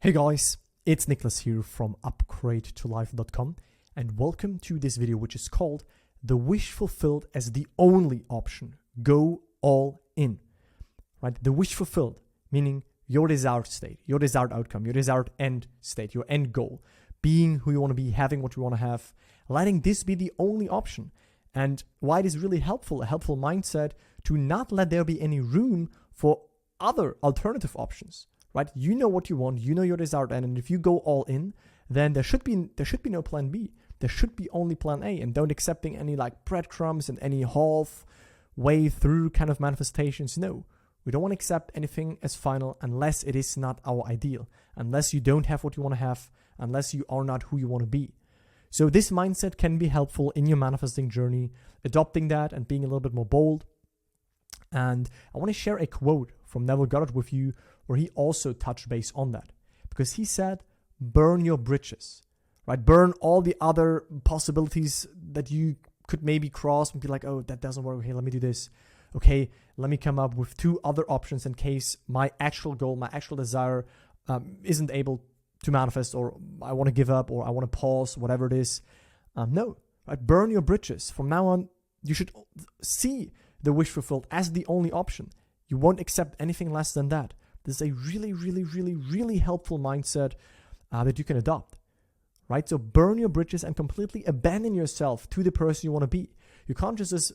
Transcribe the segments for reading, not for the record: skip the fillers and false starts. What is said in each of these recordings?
Hey guys, it's Nicholas here from upgradeTolife.com and welcome to this video which is called The Wish Fulfilled as the Only Option. Go all in. Right? The wish fulfilled, meaning your desired state, your desired outcome, your desired end state, your end goal, being who you want to be, having what you want to have, letting this be the only option. And why it is really helpful, a helpful mindset to not let there be any room for other alternative options. Right? You know what you want, you know your desired end, and if you go all in, then there should be no plan B. There should be only plan A, and don't accepting any like breadcrumbs and any half way through kind of manifestations. No, we don't want to accept anything as final unless it is not our ideal, unless you don't have what you want to have, unless you are not who you want to be. So this mindset can be helpful in your manifesting journey, adopting that and being a little bit more bold. And I want to share a quote from Neville Goddard with you where he also touched base on that, because he said, burn your bridges, right? Burn all the other possibilities that you could maybe cross and be like, oh, that doesn't work. Okay, let me do this. Okay, let me come up with two other options in case my actual goal, my actual desire isn't able to manifest, or I want to give up, or I want to pause, whatever it is. No, right? Burn your bridges. From now on, you should see the wish fulfilled as the only option. You won't accept anything less than that. This is a really helpful mindset that you can adopt, right? So burn your bridges and completely abandon yourself to the person you want to be. You can't just,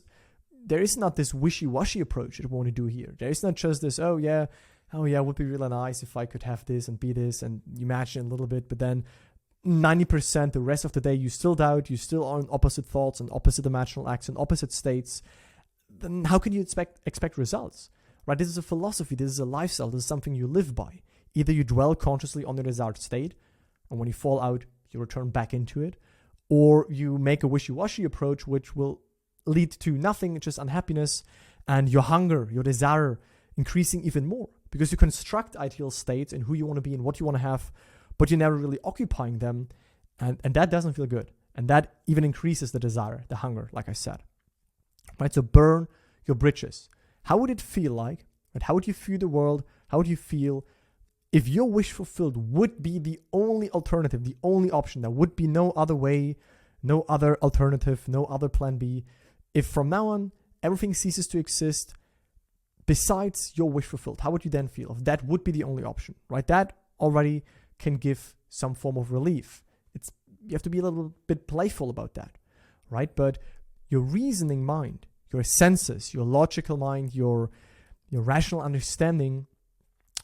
there is not this wishy-washy approach that we want to do here. There is not just this, oh yeah, it would be really nice if I could have this and be this, and you imagine a little bit, but then 90% the rest of the day you still doubt, you still are in opposite thoughts and opposite imaginal acts and opposite states. Then how can you expect results? Right? This is a philosophy, this is a lifestyle, this is something you live by. Either you dwell consciously on your desired state, and when you fall out, you return back into it, or you make a wishy-washy approach, which will lead to nothing, just unhappiness, and your hunger, your desire increasing even more, because you construct ideal states and who you want to be and what you want to have, but you're never really occupying them, and that doesn't feel good. And that even increases the desire, the hunger, like I said. Right? So burn your bridges. How would it feel like? Right? How would you feel the world? How would you feel if your wish fulfilled would be the only alternative, the only option? There would be no other way, no other alternative, no other plan B. If from now on everything ceases to exist besides your wish fulfilled, how would you then feel if that would be the only option? Right? That already can give some form of relief. You have to be a little bit playful about that, right? But your reasoning mind, your senses, your logical mind, your rational understanding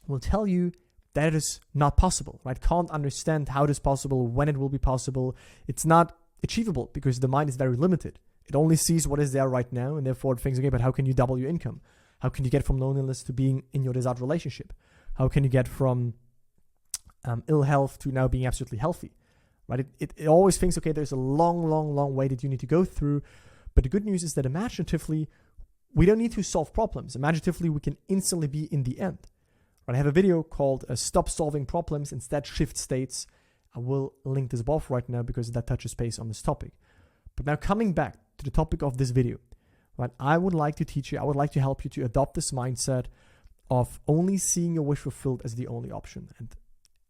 will tell you that it is not possible, right? Can't understand how it is possible, when it will be possible. It's not achievable because the mind is very limited. It only sees what is there right now, and therefore it thinks, okay, but how can you double your income? How can you get from loneliness to being in your desired relationship? How can you get from ill health to now being absolutely healthy, right? It always thinks, okay, there's a long way that you need to go through. But the good news is that imaginatively, we don't need to solve problems. Imaginatively, we can instantly be in the end. Right? I have a video called Stop Solving Problems, Instead Shift States. I will link this above right now because that touches base on this topic. But now coming back to the topic of this video, right? I would like to teach you, I would like to help you to adopt this mindset of only seeing your wish fulfilled as the only option. And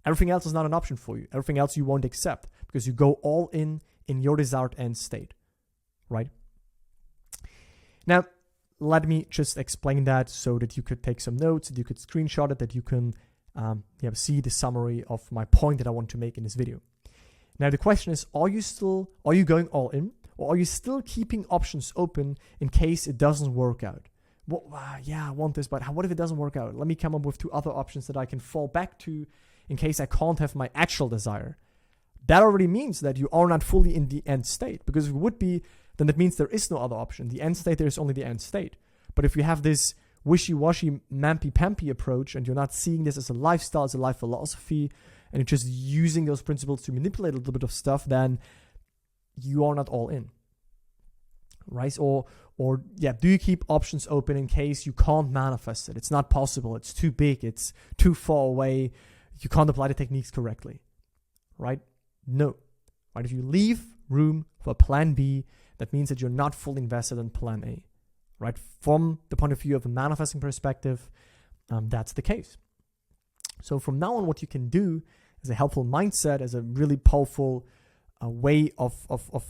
everything else is not an option for you. Everything else you won't accept because you go all in your desired end state, right? Now, let me just explain that so that you could take some notes, that you could screenshot it, that you can see the summary of my point that I want to make in this video. Now, the question is, are you going all in, or are you still keeping options open in case it doesn't work out? Well, I want this, but what if it doesn't work out? Let me come up with two other options that I can fall back to in case I can't have my actual desire. That already means that you are not fully in the end state, because if it would be, then that means there is no other option. The end state, there is only the end state. But if you have this wishy-washy, mamby-pamby approach, and you're not seeing this as a lifestyle, as a life philosophy, and you're just using those principles to manipulate a little bit of stuff, then you are not all in, right? Or do you keep options open in case you can't manifest it? It's not possible. It's too big. It's too far away. You can't apply the techniques correctly, right? No, right? If you leave room for plan B, that means that you're not fully invested in plan A, right? From the point of view of a manifesting perspective, that's the case, So from now on, what you can do as a helpful mindset, as a really powerful way of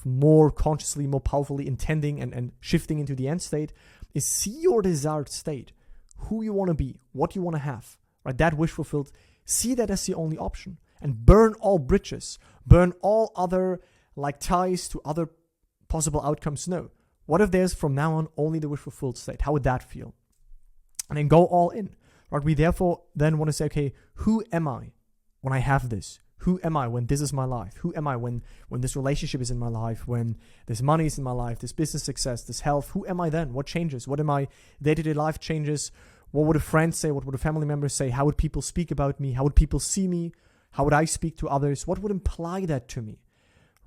more consciously, more powerfully intending and shifting into the end state, is see your desired state, who you want to be, what you want to have, right? That wish fulfilled, see that as the only option, and burn all bridges, burn all other ties to other possible outcomes. No. What if there's from now on only the wish fulfilled state? How would that feel? And then go all in, right? We therefore then want to say, okay, who am I when I have this? Who am I when this is my life? Who am I when this relationship is in my life, when this money is in my life, this business success, this health? Who am I then? What changes? What am I? Day-to-day life changes. What would a friend say? What would a family member say? How would people speak about me? How would people see me? How would I speak to others? What would imply that to me,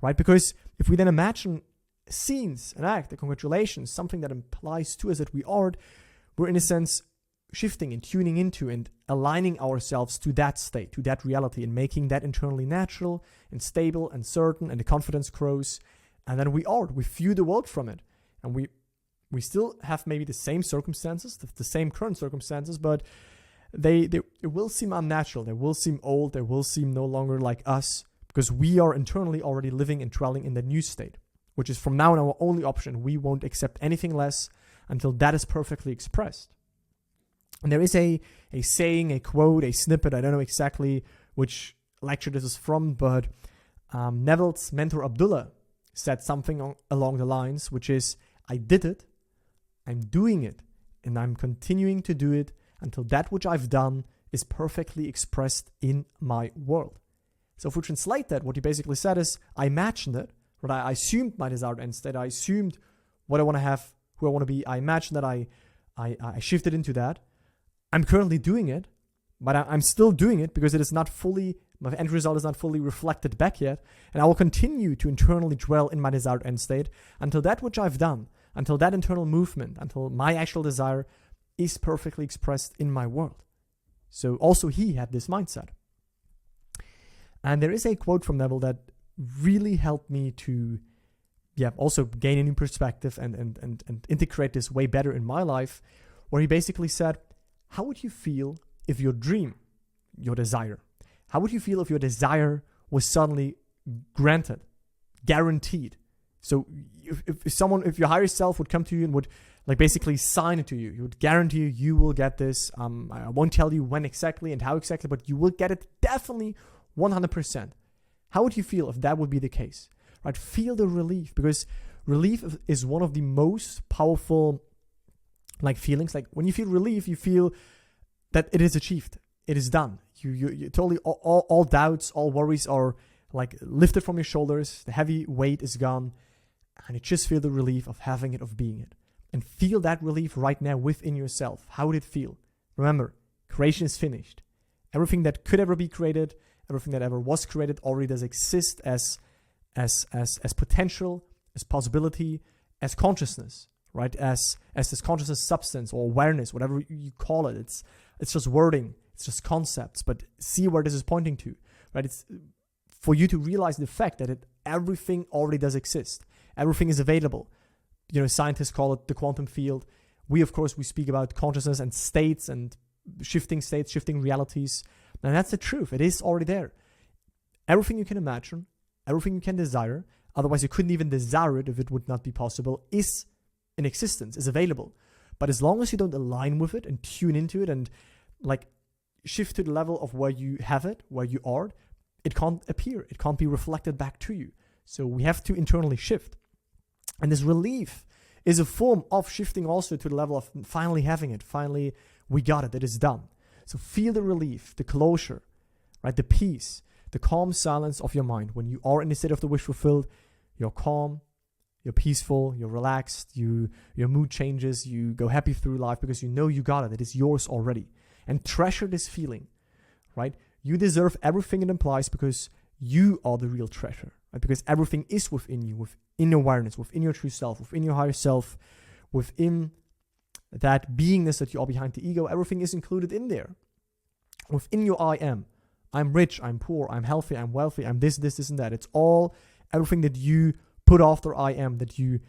right? Because if we then imagine scenes, an act, a congratulations, something that implies to us that we are, we're in a sense shifting and tuning into and aligning ourselves to that state, to that reality, and making that internally natural and stable and certain, and the confidence grows. And then we view the world from it. And we still have maybe the same circumstances, the same current circumstances, but they will seem unnatural. They will seem old. They will seem no longer like us, because we are internally already living and dwelling in the new state, which is from now on our only option. We won't accept anything less until that is perfectly expressed. And there is a saying, a quote, a snippet, I don't know exactly which lecture this is from, but Neville's mentor Abdullah said something along the lines, which is, I did it, I'm doing it, and I'm continuing to do it until that which I've done is perfectly expressed in my world. So if we translate that, what he basically said is, I imagined it, but I assumed my desired end state, I assumed what I want to have, who I want to be, I imagined that I shifted into that. I'm currently doing it, but I'm still doing it because it is not fully, my end result is not fully reflected back yet. And I will continue to internally dwell in my desired end state until that which I've done, until that internal movement, until my actual desire is perfectly expressed in my world. So also he had this mindset. And there is a quote from Neville that really helped me to also gain a new perspective and integrate this way better in my life, where he basically said, how would you feel if your dream, your desire, how would you feel if your desire was suddenly granted, guaranteed? So if your higher self would come to you and would basically sign it to you, he would guarantee you will get this. I won't tell you when exactly and how exactly, but you will get it definitely 100%. How would you feel if that would be the case? Right? Feel the relief, because relief is one of the most powerful feelings. Like when you feel relief, you feel that it is achieved, it is done. You totally all doubts, all worries are lifted from your shoulders. The heavy weight is gone, and you just feel the relief of having it, of being it. And feel that relief right now within yourself. How would it feel? Remember, creation is finished. Everything that could ever be created, everything that ever was created already does exist as potential, as possibility, as consciousness. Right, as this consciousness substance or awareness, whatever you call it, it's just wording, it's just concepts. But see where this is pointing to, right? It's for you to realize the fact that everything already does exist, everything is available. Scientists call it the quantum field. We speak about consciousness and states and shifting states, shifting realities, and that's the truth. It is already there. Everything you can imagine, everything you can desire. Otherwise, you couldn't even desire it if it would not be possible. Is in existence, is available. But as long as you don't align with it and tune into it and shift to the level of where you have it, where you are, it can't appear. It can't be reflected back to you. So we have to internally shift. And this relief is a form of shifting also to the level of finally having it. Finally, we got it. It is done. So feel the relief, the closure, right? The peace, the calm silence of your mind. When you are in the state of the wish fulfilled, you're calm, you're peaceful, you're relaxed, your mood changes, you go happy through life because you know you got it. It is yours already. And treasure this feeling, right? You deserve everything it implies because you are the real treasure, right? Because everything is within you, within awareness, within your true self, within your higher self, within that beingness that you are behind the ego. Everything is included in there. Within your I am. I'm rich, I'm poor, I'm healthy, I'm wealthy, I'm this, and that. It's all everything that you put after I am, that you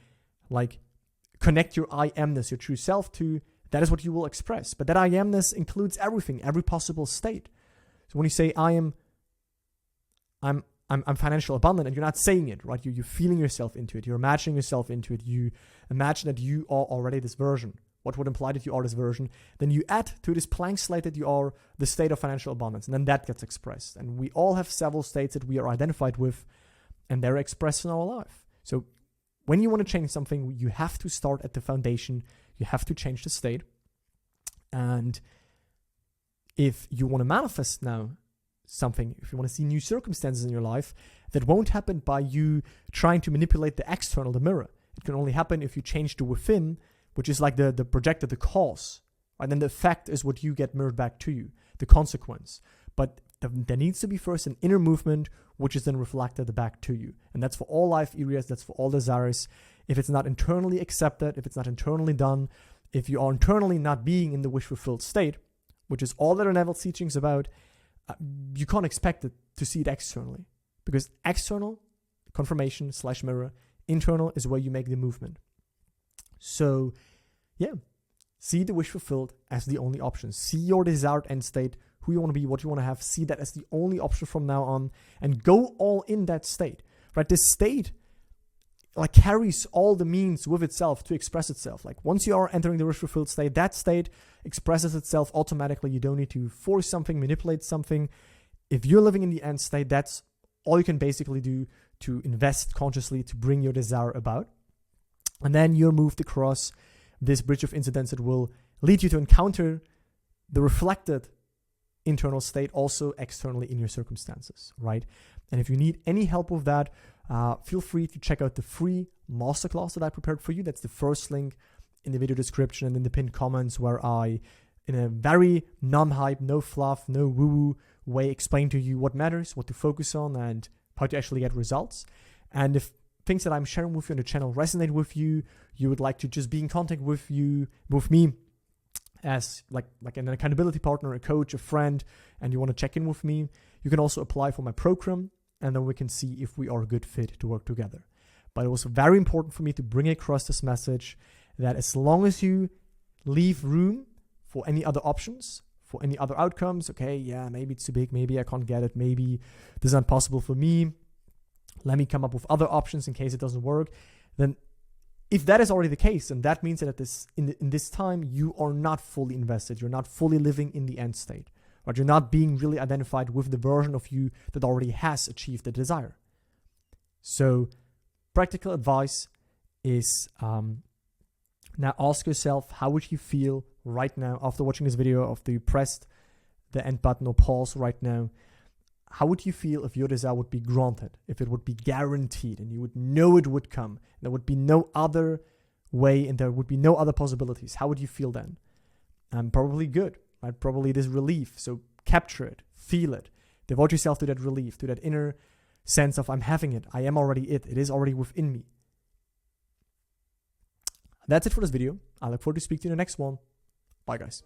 connect your I amness, your true self to, that is what you will express. But that I amness includes everything, every possible state. So when you say I'm financial abundant, and you're not saying it, right? You're feeling yourself into it. You're imagining yourself into it. You imagine that you are already this version. What would imply that you are this version? Then you add to this blank slate that you are the state of financial abundance, and then that gets expressed. And we all have several states that we are identified with, and they're expressed in our life. So when you want to change something, you have to start at the foundation. You have to change the state. And if you want to manifest now something, if you want to see new circumstances in your life, that won't happen by you trying to manipulate the external, the mirror. It can only happen if you change the within, which is like the projected, the cause. And then the effect is what you get mirrored back to you, the consequence. But there needs to be first an inner movement, which is then reflected back to you. And that's for all life areas, that's for all desires. If it's not internally accepted, if it's not internally done, if you are internally not being in the wish-fulfilled state, which is all that our Neville teaching is about, you can't expect it to see it externally. Because external, confirmation / mirror, internal is where you make the movement. So, yeah, see the wish fulfilled as the only option. See your desired end state, who you want to be, what you want to have. See that as the only option from now on, and go all in that state. Right? This state like carries all the means with itself to express itself. Like once you are entering the wish fulfilled state, that state expresses itself automatically. You don't need to force something, manipulate something. If you're living in the end state, that's all you can basically do to invest consciously to bring your desire about. And then you're moved across this bridge of incidents that will lead you to encounter the reflected internal state also externally in your circumstances, right? And if you need any help with that, feel free to check out the free masterclass that I prepared for you. That's the first link in the video description and in the pinned comments, where I, in a very non-hype, no fluff, no woo-woo way, explain to you what matters, what to focus on, and how to actually get results. And if things that I'm sharing with you on the channel resonate with you, you would like to just be in contact with me as like an accountability partner, a coach, a friend, and you want to check in with me, you can also apply for my program, and then we can see if we are a good fit to work together. But it was very important for me to bring across this message that as long as you leave room for any other options, for any other outcomes, okay, yeah, maybe it's too big, maybe I can't get it, maybe this is not possible for me, let me come up with other options in case it doesn't work, then if that is already the case, then that means that at this in this time, you are not fully invested. You're not fully living in the end state. Right? You're not being really identified with the version of you that already has achieved the desire. So practical advice is now ask yourself, how would you feel right now after watching this video, after you pressed the end button or pause right now? How would you feel if your desire would be granted, if it would be guaranteed and you would know it would come? There would be no other way and there would be no other possibilities. How would you feel then? Probably good, right? Probably this relief. So capture it, feel it, devote yourself to that relief, to that inner sense of I'm having it. I am already it. It is already within me. That's it for this video. I look forward to speaking to you in the next one. Bye, guys.